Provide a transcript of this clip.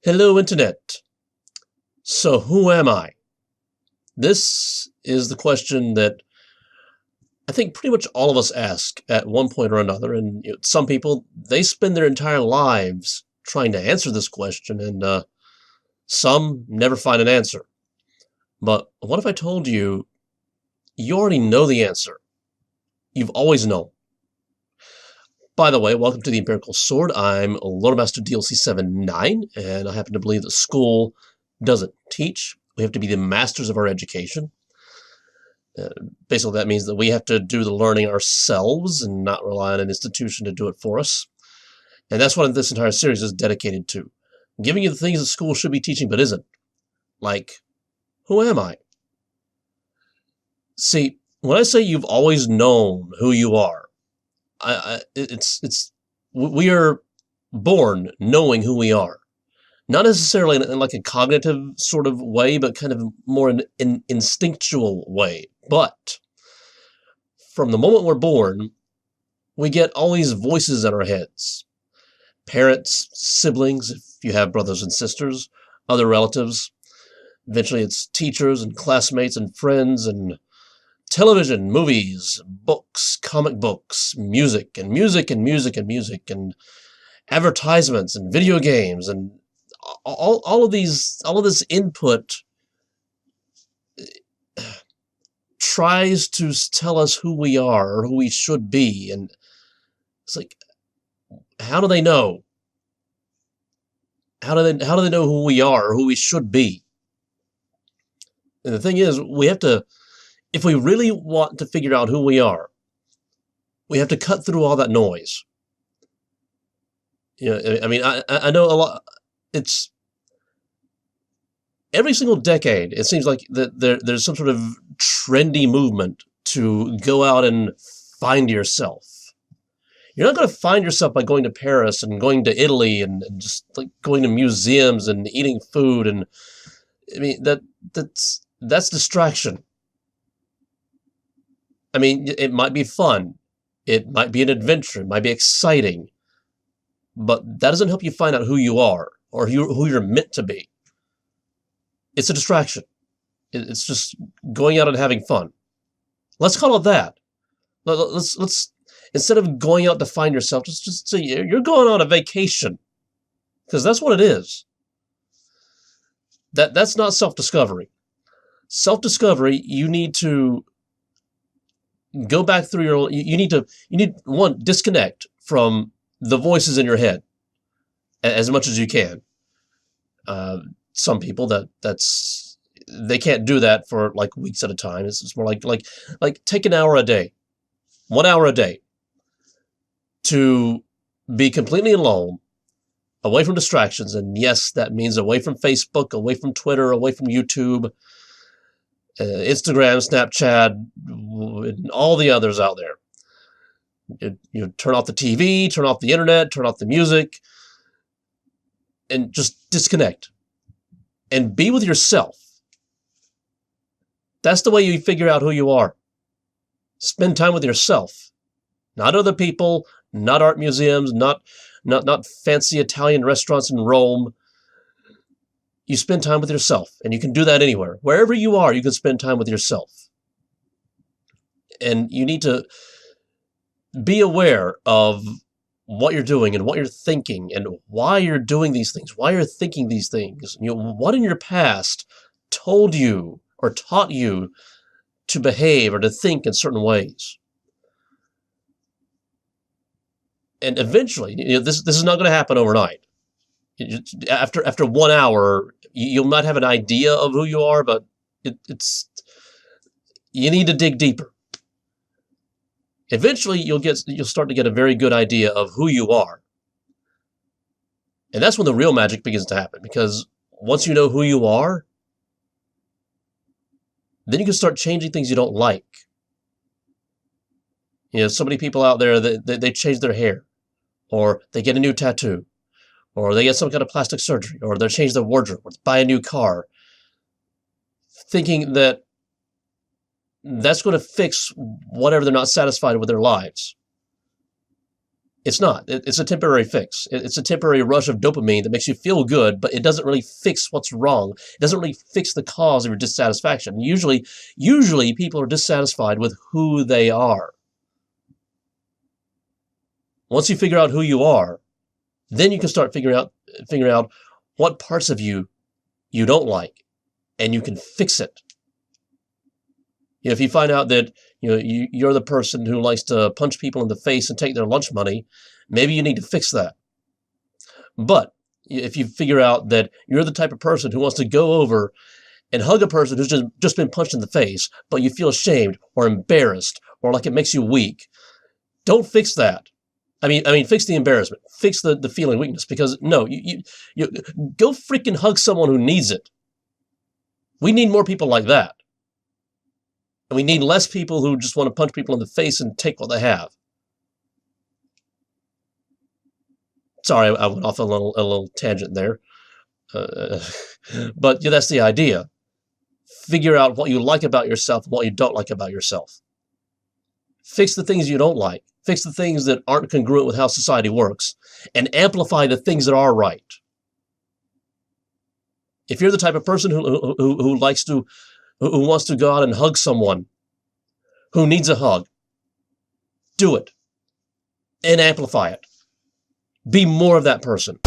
Hello, Internet. So, who am I? This is the question that I think pretty much all of us ask at one point or another. And some people, they spend their entire lives trying to answer this question, and some never find an answer. But what if I told you you already know the answer? You've always known. By the way, welcome to the Empirical Sword. I'm Lord Master DLC 79, and I happen to believe that school doesn't teach. We have to be the masters of our education. Basically, that means that we have to do the learning ourselves and not rely on an institution to do it for us. And that's what this entire series is dedicated to. Giving you the things that school should be teaching but isn't. Like, who am I? See, when I say you've always known who you are, we are born knowing who we are. Not necessarily in like a cognitive sort of way, but kind of more an instinctual way. But from the moment we're born, we get all these voices in our heads. Parents, siblings, if you have brothers and sisters, other relatives. Eventually it's teachers and classmates and friends and television, movies, books, comic books, music, and music, and music, and music, and advertisements, and video games, and all of this input tries to tell us who we are or who we should be, and it's like, how do they know? How do they know who we are or who we should be? And the thing is, we have to, if we really want to figure out who we are, we have to cut through all that noise. I mean, I know a lot. It's every single decade, it seems like there's some sort of trendy movement to go out and find yourself. You're not going to find yourself by going to Paris and going to Italy and just like going to museums and eating food. And I mean, that's distraction. I mean, it might be fun. It might be an adventure. It might be exciting. But that doesn't help you find out who you are or who you're meant to be. It's a distraction. It's just going out and having fun. Let's call it that. Let's instead of going out to find yourself, just say you're going on a vacation, because that's what it is. That's not self-discovery. Self-discovery, you need to go back through your. You need one, disconnect from the voices in your head as much as you can. Some people they can't do that for like weeks at a time. It's more like take an hour a day, 1 hour a day, to be completely alone, away from distractions. And yes, that means away from Facebook, away from Twitter, away from YouTube, Instagram, Snapchat, and all the others out there. You turn off the TV, turn off the internet, turn off the music, and just disconnect. And be with yourself. That's the way you figure out who you are. Spend time with yourself. Not other people, not art museums, not fancy Italian restaurants in Rome. You spend time with yourself, and you can do that anywhere. Wherever you are, you can spend time with yourself. And you need to be aware of what you're doing and what you're thinking and why you're doing these things, why you're thinking these things. What in your past told you or taught you to behave or to think in certain ways. And eventually, this is not going to happen overnight. After 1 hour, you might have an idea of who you are, but you need to dig deeper. Eventually, you'll start to get a very good idea of who you are. And that's when the real magic begins to happen, because once you know who you are, then you can start changing things you don't like. So many people out there, they change their hair, or they get a new tattoo, or they get some kind of plastic surgery, or they change their wardrobe, or buy a new car, thinking that that's going to fix whatever they're not satisfied with their lives. It's not. It's a temporary fix. It's a temporary rush of dopamine that makes you feel good, but it doesn't really fix what's wrong. It doesn't really fix the cause of your dissatisfaction. Usually people are dissatisfied with who they are. Once you figure out who you are, then you can start figuring out what parts of you don't like, and you can fix it. If you find out that you're the person who likes to punch people in the face and take their lunch money, maybe you need to fix that. But if you figure out that you're the type of person who wants to go over and hug a person who's just been punched in the face, but you feel ashamed or embarrassed or like it makes you weak, don't fix that. I mean, fix the embarrassment, fix the feeling of weakness, because no, you go freaking hug someone who needs it. We need more people like that. And we need less people who just want to punch people in the face and take what they have. Sorry, I went off a little tangent there. But yeah, that's the idea. Figure out what you like about yourself and what you don't like about yourself. Fix the things you don't like. Fix the things that aren't congruent with how society works. And amplify the things that are right. If you're the type of person who wants to go out and hug someone who needs a hug, do it and amplify it. Be more of that person.